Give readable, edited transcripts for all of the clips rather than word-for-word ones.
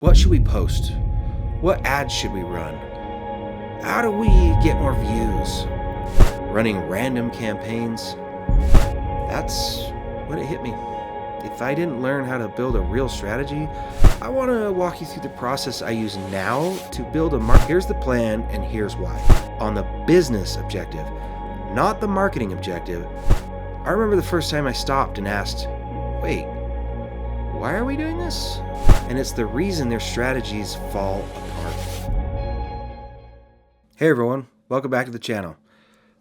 What should we post? What ads should we run? How do we get more views? Running random campaigns? That's when it hit me. If I didn't learn how to build a real strategy, I want to walk you through the process I use now to build a market. Here's the plan and here's why. On the business objective, not the marketing objective. I remember the first time I stopped and asked, wait, why are we doing this? And it's the reason their strategies fall apart. Hey everyone, welcome back to the channel.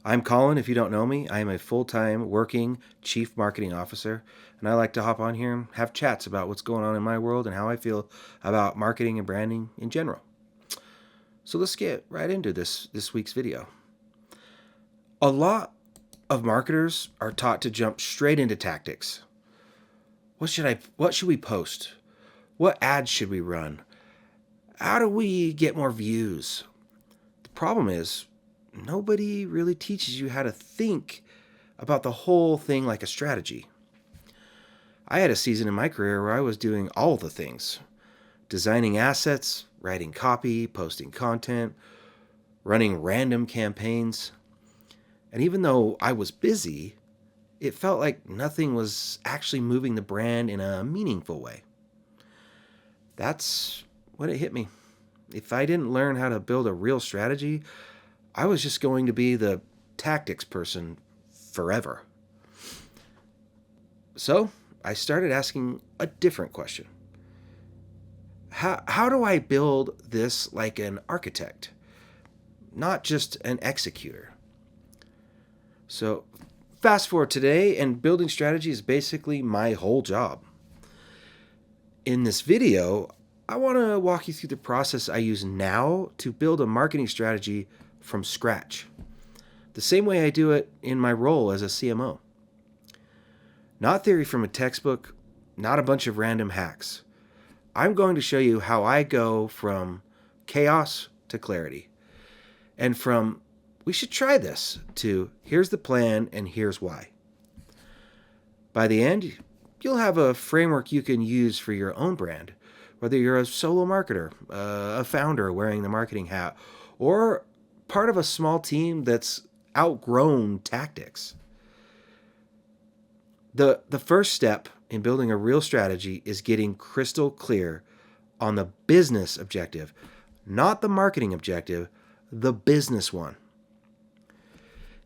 I'm Colin. If you don't know me, I am a full-time working chief marketing officer, and I like to hop on here and have chats about what's going on in my world and how I feel about marketing and branding in general. So let's get right into this week's video. A lot of marketers are taught to jump straight into tactics. What should we post? What ads should we run? How do we get more views? The problem is, nobody really teaches you how to think about the whole thing like a strategy. I had a season in my career where I was doing all the things. Designing assets, writing copy, posting content, running random campaigns. And even though I was busy, it felt like nothing was actually moving the brand in a meaningful way. That's when it hit me. If I didn't learn how to build a real strategy, I was just going to be the tactics person forever. So I started asking a different question. How do I build this like an architect, not just an executor? So fast forward today, and building strategy is basically my whole job. In this video, I want to walk you through the process I use now to build a marketing strategy from scratch, the same way I do it in my role as a CMO. Not theory from a textbook, not a bunch of random hacks. I'm going to show you how I go from chaos to clarity, and from we should try this to here's the plan and here's why. By the end, you'll have a framework you can use for your own brand, whether you're a solo marketer, a founder wearing the marketing hat, or part of a small team that's outgrown tactics. The first step in building a real strategy is getting crystal clear on the business objective, not the marketing objective, the business one.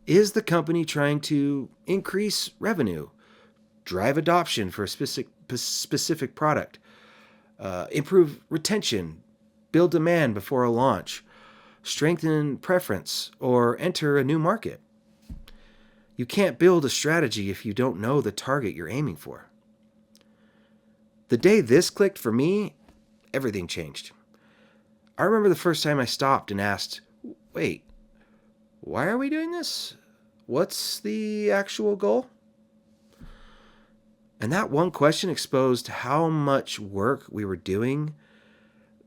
Is the company trying to increase revenue, drive adoption for a specific product, improve retention, build demand before a launch, strengthen preference, or enter a new market? You can't build a strategy if you don't know the target you're aiming for. The day this clicked for me, everything changed. I remember the first time I stopped and asked, wait, why are we doing this? What's the actual goal? And that one question exposed how much work we were doing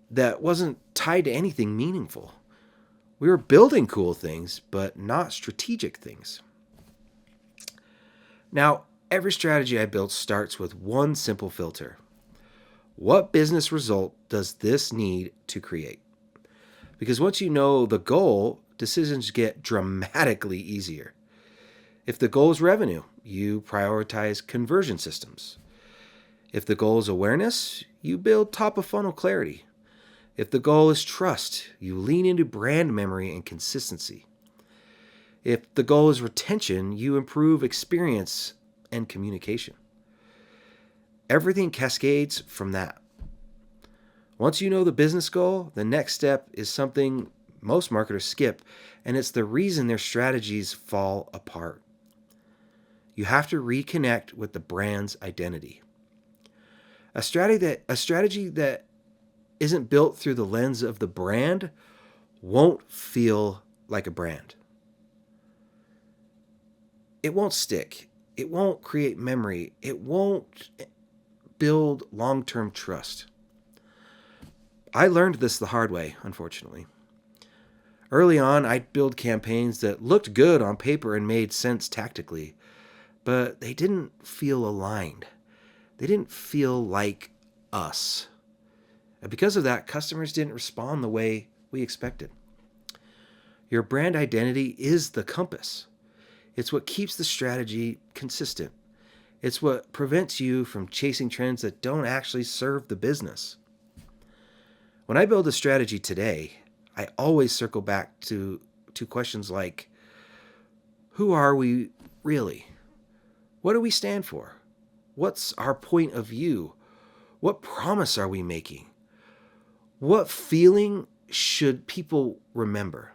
that wasn't tied to anything meaningful. We were building cool things, but not strategic things. Now, every strategy I built starts with one simple filter. What business result does this need to create? Because once you know the goal, decisions get dramatically easier. If the goal is revenue, you prioritize conversion systems. If the goal is awareness, you build top-of-funnel clarity. If the goal is trust, you lean into brand memory and consistency. If the goal is retention, you improve experience and communication. Everything cascades from that. Once you know the business goal, the next step is something most marketers skip, and it's the reason their strategies fall apart. You have to reconnect with the brand's identity. A strategy that isn't built through the lens of the brand won't feel like a brand. It won't stick. It won't create memory. It won't build long-term trust. I learned this the hard way, unfortunately. Early on, I'd build campaigns that looked good on paper and made sense tactically, but they didn't feel aligned. They didn't feel like us. And because of that, customers didn't respond the way we expected. Your brand identity is the compass. It's what keeps the strategy consistent. It's what prevents you from chasing trends that don't actually serve the business. When I build a strategy today, I always circle back to questions like, who are we really? What do we stand for? What's our point of view? What promise are we making? What feeling should people remember?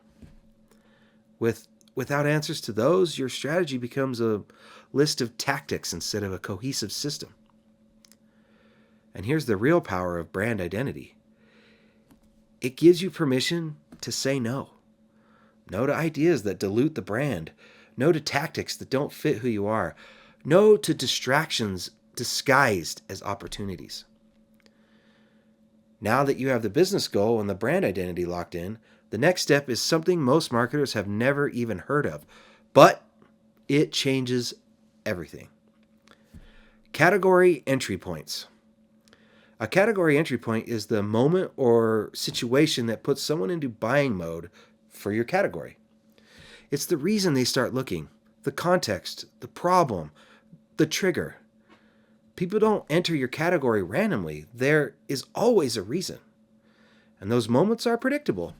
Without answers to those, your strategy becomes a list of tactics instead of a cohesive system. And here's the real power of brand identity. It gives you permission to say no. No to ideas that dilute the brand. No to tactics that don't fit who you are. No to distractions disguised as opportunities. Now that you have the business goal and the brand identity locked in, the next step is something most marketers have never even heard of, but it changes everything. Category entry points. A category entry point is the moment or situation that puts someone into buying mode for your category. It's the reason they start looking, the context, the problem, the trigger. People don't enter your category randomly. There is always a reason. And those moments are predictable.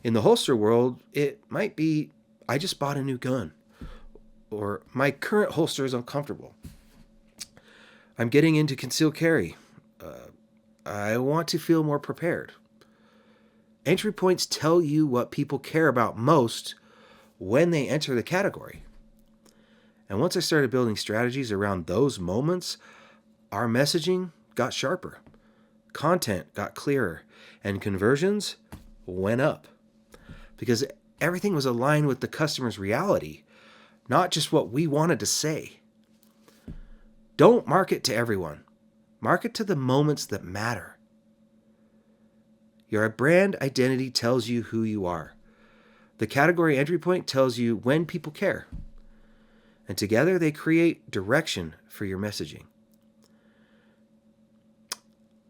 In the holster world, it might be, I just bought a new gun. Or my current holster is uncomfortable. I'm getting into concealed carry. I want to feel more prepared. Entry points tell you what people care about most when they enter the category. And once I started building strategies around those moments, our messaging got sharper, content got clearer, and conversions went up. Because everything was aligned with the customer's reality, not just what we wanted to say. Don't market to everyone. Market to the moments that matter. Your brand identity tells you who you are. The category entry point tells you when people care. And together they create direction for your messaging.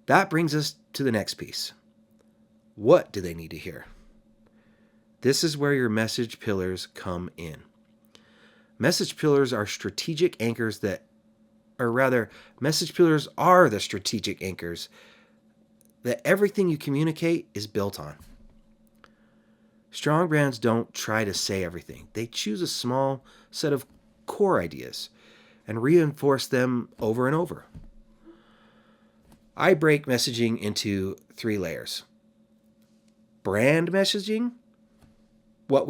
That brings us to the next piece. What do they need to hear? This is where your message pillars come in. Message pillars are strategic anchors message pillars are the strategic anchors that everything you communicate is built on. Strong brands don't try to say everything. They choose a small set of core ideas and reinforce them over and over. I break messaging into 3 layers. Brand messaging, what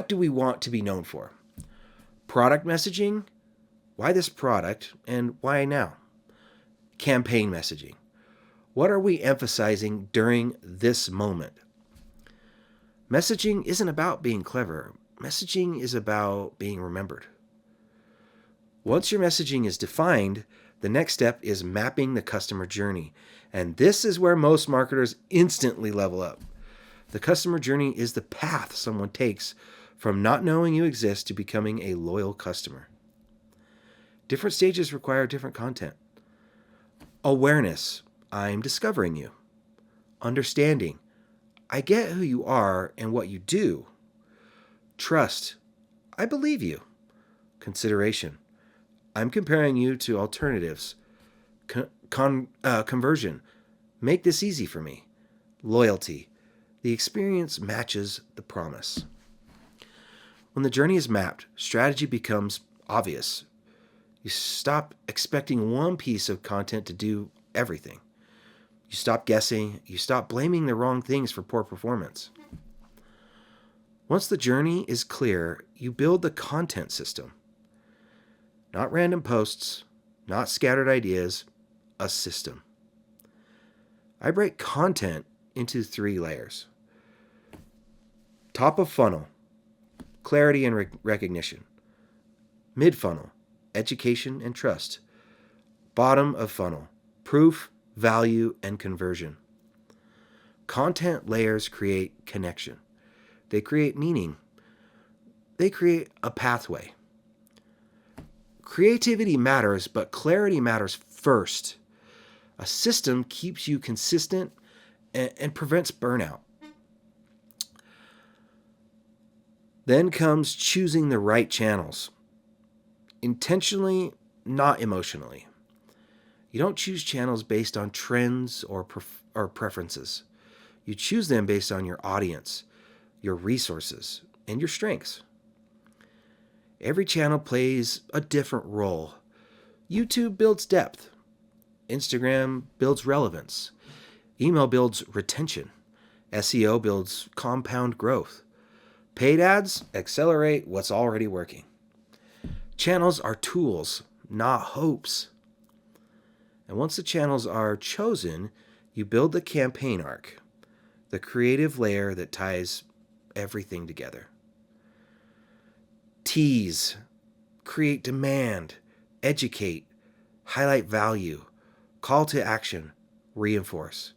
do we want to be known for? Product messaging, why this product and why now? Campaign messaging, what are we emphasizing during this moment? Messaging isn't about being clever. Messaging is about being remembered. Once your messaging is defined, the next step is mapping the customer journey. And this is where most marketers instantly level up. The customer journey is the path someone takes from not knowing you exist to becoming a loyal customer. Different stages require different content. Awareness, I'm discovering you. Understanding, I get who you are and what you do. Trust, I believe you. Consideration, I'm comparing you to alternatives. Conversion, make this easy for me. Loyalty, the experience matches the promise. When the journey is mapped, strategy becomes obvious. You stop expecting one piece of content to do everything. You stop guessing. You stop blaming the wrong things for poor performance. Once the journey is clear, you build the content system. Not random posts, not scattered ideas, a system. I break content into 3 layers. Top of funnel, clarity and recognition. Mid funnel, education and trust. Bottom of funnel, proof, value, and conversion. Content layers create connection. They create meaning. They create a pathway. Creativity matters, but clarity matters first. A system keeps you consistent and prevents burnout. Then comes choosing the right channels. Intentionally, not emotionally. You don't choose channels based on trends or preferences. You choose them based on your audience, your resources, and your strengths. Every channel plays a different role. YouTube builds depth. Instagram builds relevance. Email builds retention. SEO builds compound growth. Paid ads accelerate what's already working. Channels are tools, not hopes. And once the channels are chosen, you build the campaign arc, the creative layer that ties everything together. Tease, create demand, educate, highlight value, call to action, reinforce.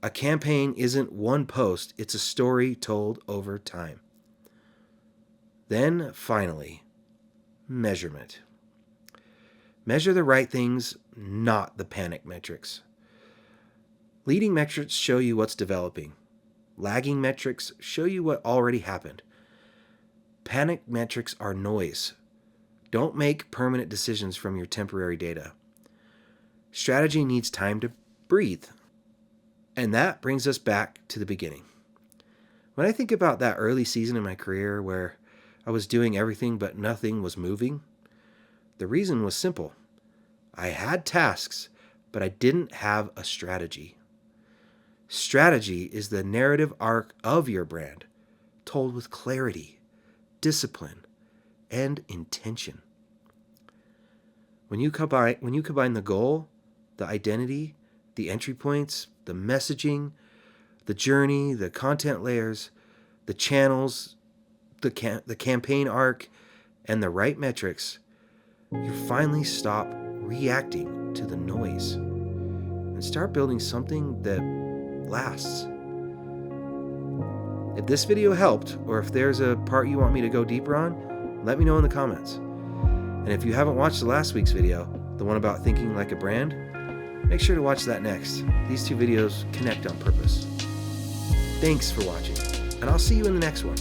A campaign isn't one post, it's a story told over time. Then, finally, measurement. Measure the right things, not the panic metrics. Leading metrics show you what's developing. Lagging metrics show you what already happened. Panic metrics are noise. Don't make permanent decisions from your temporary data. Strategy needs time to breathe. And that brings us back to the beginning. When I think about that early season in my career where I was doing everything but nothing was moving, the reason was simple. I had tasks, but I didn't have a strategy. Strategy is the narrative arc of your brand, told with clarity, discipline, and intention. When you combine the goal, the identity, the entry points, the messaging, the journey, the content layers, the channels, the campaign arc, and the right metrics, you finally stop reacting to the noise and start building something that lasts. If this video helped, or if there's a part you want me to go deeper on, let me know in the comments. And if you haven't watched the last week's video, the one about thinking like a brand, make sure to watch that next. These two videos connect on purpose. Thanks for watching, and I'll see you in the next one.